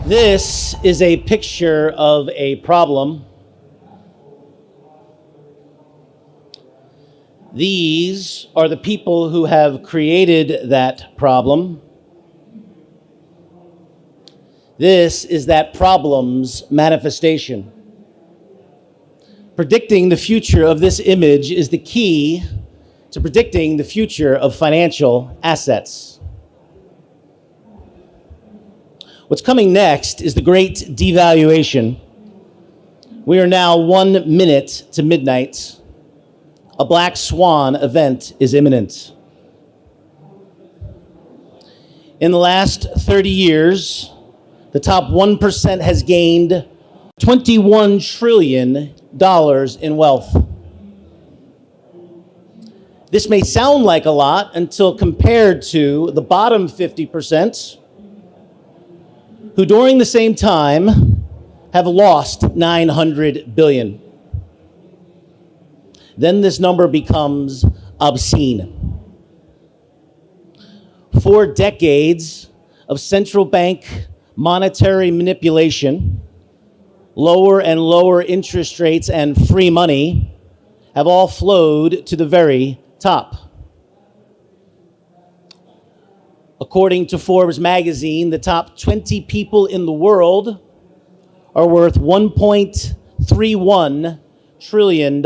This is a picture of a problem. These are the people who have created that problem. This is that problem's manifestation. Predicting the future of this image is the key to predicting the future of financial assets. What's coming next is the great devaluation. We are now 1 minute to midnight. A black swan event is imminent. In the last 30 years, the top 1% has gained $21 trillion in wealth. This may sound like a lot until compared to the bottom 50%, who during the same time have lost 900 billion. Then this number becomes obscene. 4 decades of central bank monetary manipulation, lower and lower interest rates, and free money have all flowed to the very top. According to Forbes magazine, the top 20 people in the world are worth $1.31 trillion.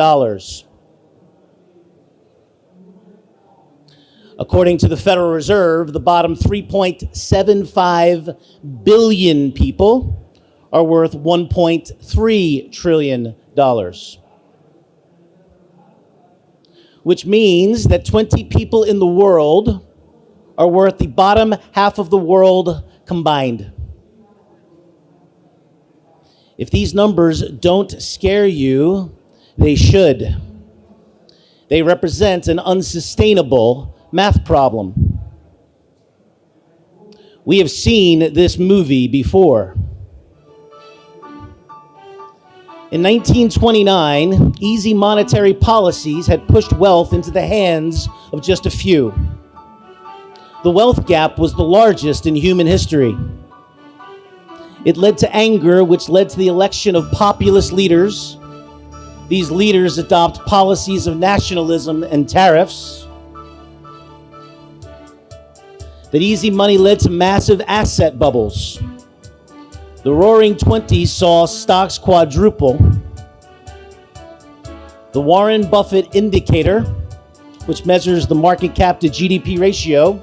According to the Federal Reserve, the bottom 3.75 billion people are worth $1.3 trillion. Which means that 20 people in the world are worth the bottom half of the world combined. If these numbers don't scare you, they should. They represent an unsustainable math problem. We have seen this movie before. In 1929, easy monetary policies had pushed wealth into the hands of just a few. The wealth gap was the largest in human history. It led to anger, which led to the election of populist leaders. These leaders adopt policies of nationalism and tariffs. That easy money led to massive asset bubbles. The Roaring '20s saw stocks quadruple. The Warren Buffett indicator, which measures the market cap to GDP ratio,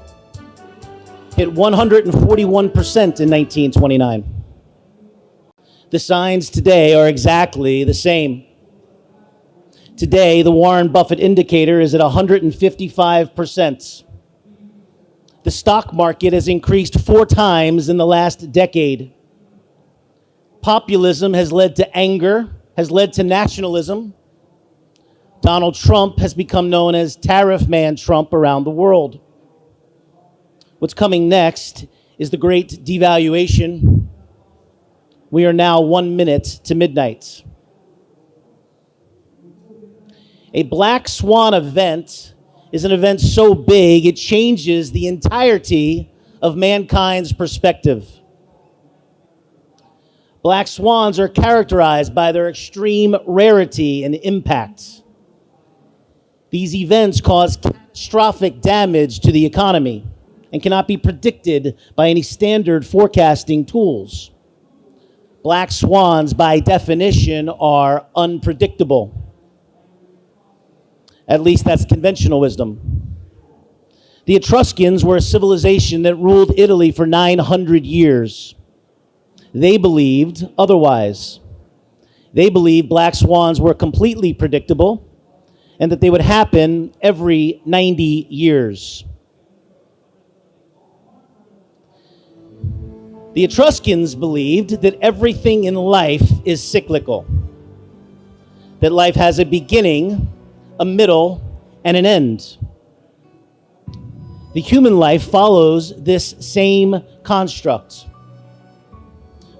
hit 141% in 1929. The signs today are exactly the same. Today, the Warren Buffett indicator is at 155%. The stock market has increased 4 times in the last decade. Populism has led to anger, has led to nationalism. Donald Trump has become known as Tariff Man Trump around the world. What's coming next is the great devaluation. We are now 1 minute to midnight. A black swan event is an event so big it changes the entirety of mankind's perspective. Black swans are characterized by their extreme rarity and impact. These events cause catastrophic damage to the economy and cannot be predicted by any standard forecasting tools. Black swans, by definition, are unpredictable. At least that's conventional wisdom. The Etruscans were a civilization that ruled Italy for 900 years. They believed otherwise. They believed black swans were completely predictable and that they would happen every 90 years. The Etruscans believed that everything in life is cyclical, that life has a beginning, a middle, and an end. The human life follows this same construct.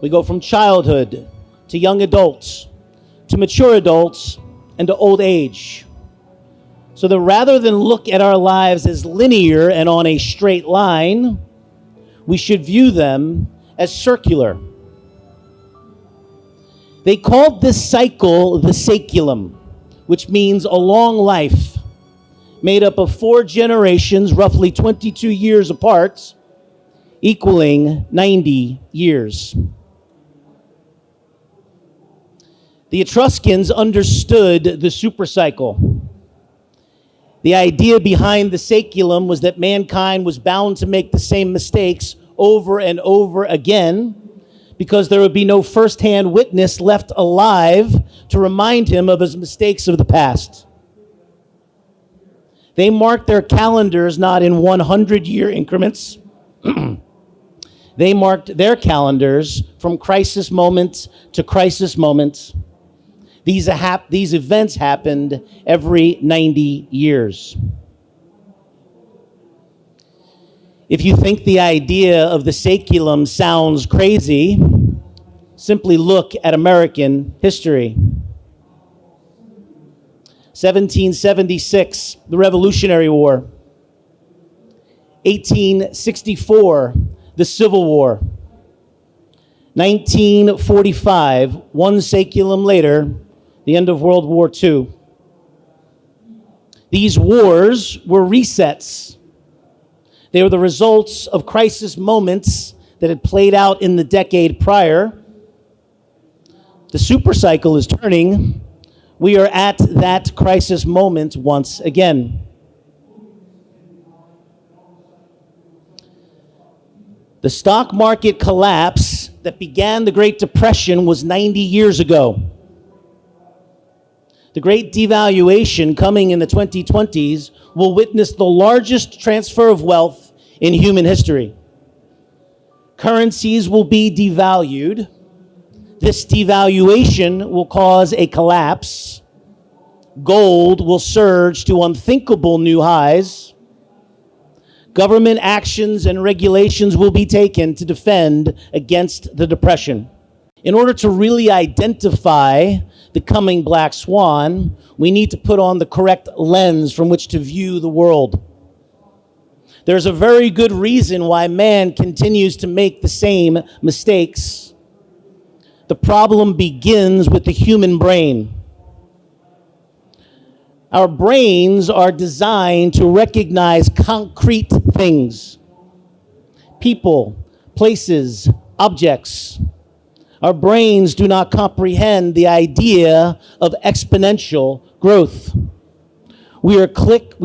We go from childhood to young adults, to mature adults, and to old age. So that rather than look at our lives as linear and on a straight line, we should view them as circular They called this cycle the saeculum, which means a long life, made up of 4 generations, roughly 22 years apart, equaling 90 years. The Etruscans understood the supercycle. The idea behind the saeculum was that mankind was bound to make the same mistakes over and over again, because there would be no first-hand witness left alive to remind him of his mistakes of the past. They marked their calendars not in 100-year increments. They marked their calendars from crisis moment to crisis moment. These events happened every 90 years. If you think the idea of the saeculum sounds crazy, simply look at American history. 1776, the Revolutionary War. 1864, the Civil War. 1945, one saeculum later, the end of World War II. These wars were resets. They were the results of crisis moments that had played out in the decade prior. The supercycle is turning. We are at that crisis moment once again. The stock market collapse that began the Great Depression was 90 years ago. The great devaluation coming in the 2020s will witness the largest transfer of wealth in human history. Currencies will be devalued. This devaluation will cause a collapse. Gold will surge to unthinkable new highs. Government actions and regulations will be taken to defend against the depression. In order to really identify the coming black swan, we need to put on the correct lens from which to view the world. There's a very good reason why man continues to make the same mistakes. The problem begins with the human brain. Our brains are designed to recognize concrete things, people, places, objects. Our brains do not comprehend the idea of exponential growth. We are quick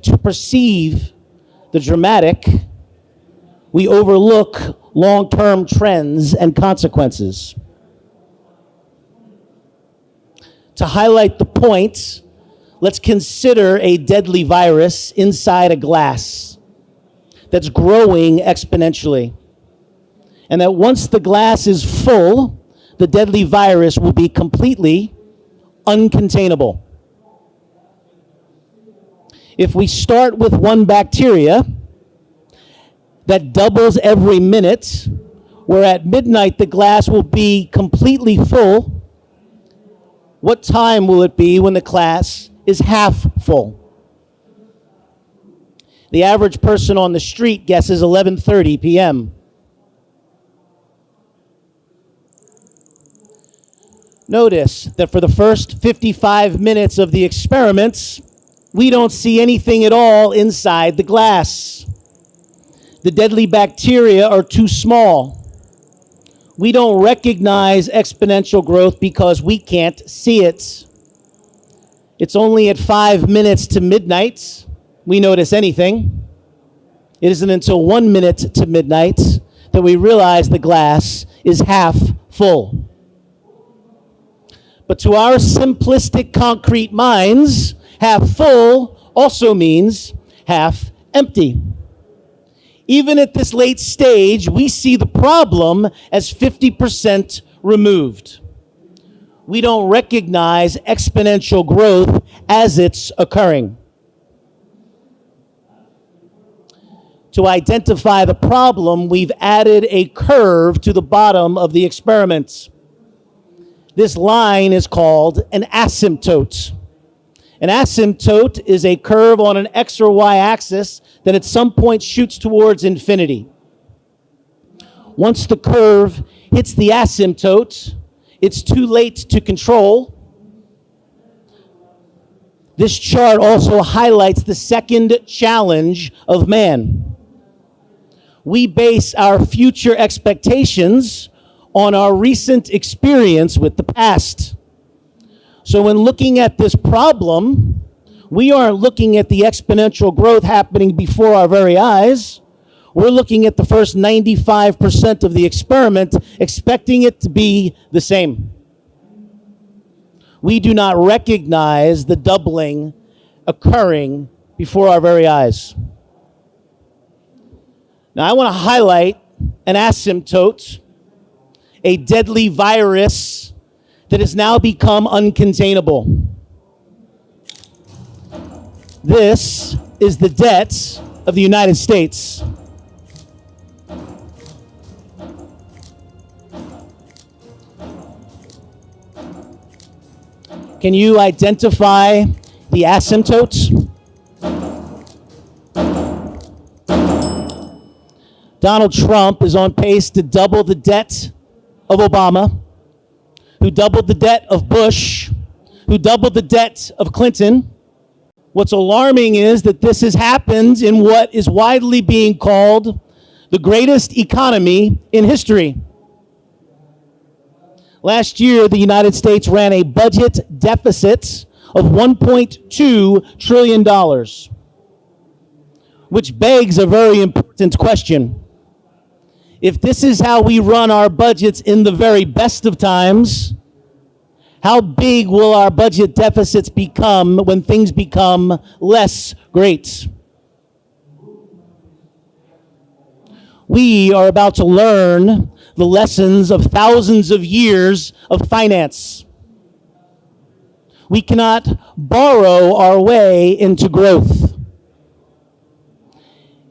to perceive the dramatic. We overlook long-term trends and consequences. To highlight the point, let's consider a deadly virus inside a glass that's growing exponentially. And that once the glass is full, the deadly virus will be completely uncontainable. If we start with one bacteria that doubles every minute, where at midnight the glass will be completely full, what time will it be when the glass is half full? The average person on the street guesses 11:30 p.m. Notice that for the first 55 minutes of the experiments, we don't see anything at all inside the glass. The deadly bacteria are too small. We don't recognize exponential growth because we can't see it. It's only at 5 minutes to midnight we notice anything. It isn't until 1 minute to midnight that we realize the glass is half full. But to our simplistic, concrete minds, half full also means half empty. Even at this late stage, we see the problem as 50% removed. We don't recognize exponential growth as it's occurring. To identify the problem, we've added a curve to the bottom of the experiment. This line is called an asymptote. An asymptote is a curve on an x or y axis that at some point shoots towards infinity. Once the curve hits the asymptote, It's too late to control. This chart also highlights the second challenge of man. We base our future expectations on our recent experience with the past. So when looking at this problem, we aren't looking at the exponential growth happening before our very eyes. We're looking at the first 95% of the experiment, expecting it to be the same. We do not recognize the doubling occurring before our very eyes. Now, I want to highlight an asymptote, a deadly virus that has now become uncontainable. This is the debt of the United States. Can you identify the asymptotes? Donald Trump is on pace to double the debt of Obama, who doubled the debt of Bush, who doubled the debt of Clinton. What's alarming is that this has happened in what is widely being called the greatest economy in history. Last year, the United States ran a budget deficit of $1.2 trillion, which begs a very important question. If this is how we run our budgets in the very best of times, how big will our budget deficits become when things become less great? We are about to learn the lessons of thousands of years of finance. We cannot borrow our way into growth.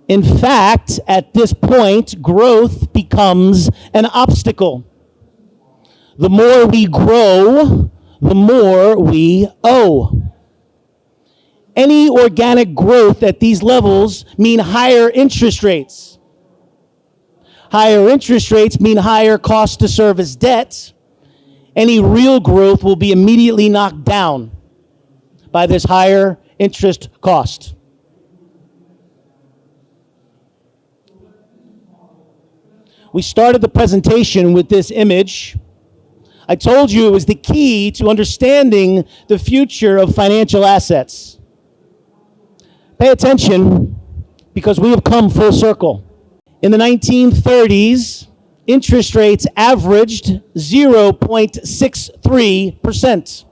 In fact, at this point, growth becomes an obstacle. The more we grow, the more we owe. Any organic growth at these levels mean higher interest rates. Higher interest rates mean higher cost to service debt. Any real growth will be immediately knocked down by this higher interest cost. We started the presentation with this image. I told you it was the key to understanding the future of financial assets. Pay attention, because we have come full circle. In the 1930s, interest rates averaged 0.63%.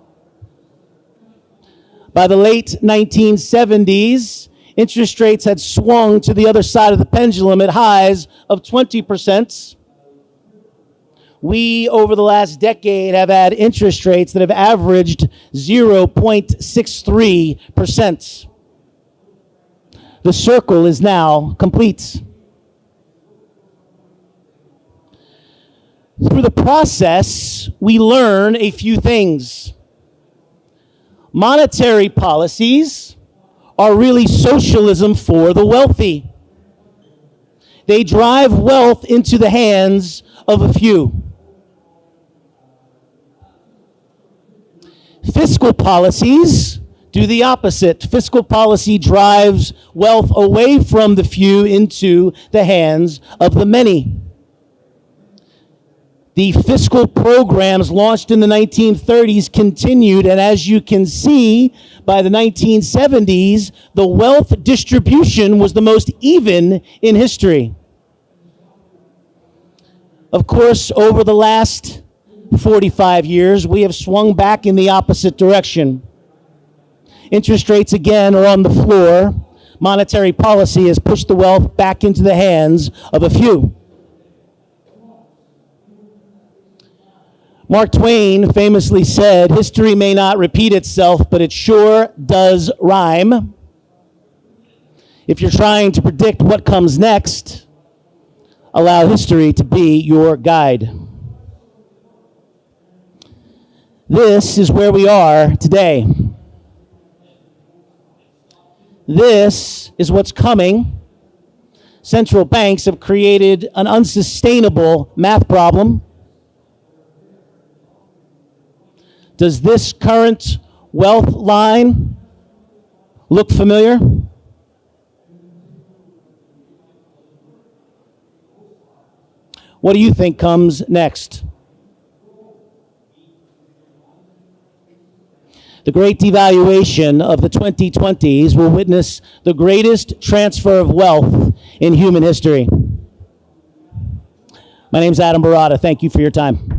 By the late 1970s, interest rates had swung to the other side of the pendulum at highs of 20%. We, over the last decade, have had interest rates that have averaged 0.63%. The circle is now complete. Through the process, we learn a few things. Monetary policies are really socialism for the wealthy. They drive wealth into the hands of a few. Fiscal policies do the opposite. Fiscal policy drives wealth away from the few into the hands of the many. The fiscal programs launched in the 1930s continued, and as you can see, by the 1970s, the wealth distribution was the most even in history. Of course, over the last 45 years, we have swung back in the opposite direction. Interest rates again are on the floor. Monetary policy has pushed the wealth back into the hands of a few. Mark Twain famously said, "History may not repeat itself, but it sure does rhyme." If you're trying to predict what comes next, allow history to be your guide. This is where we are today. This is what's coming. Central banks have created an unsustainable math problem. Does this current wealth line look familiar? What do you think comes next? The great devaluation of the 2020s will witness the greatest transfer of wealth in human history. My name's Aᴑ Bʟṛādh. Thank you for your time.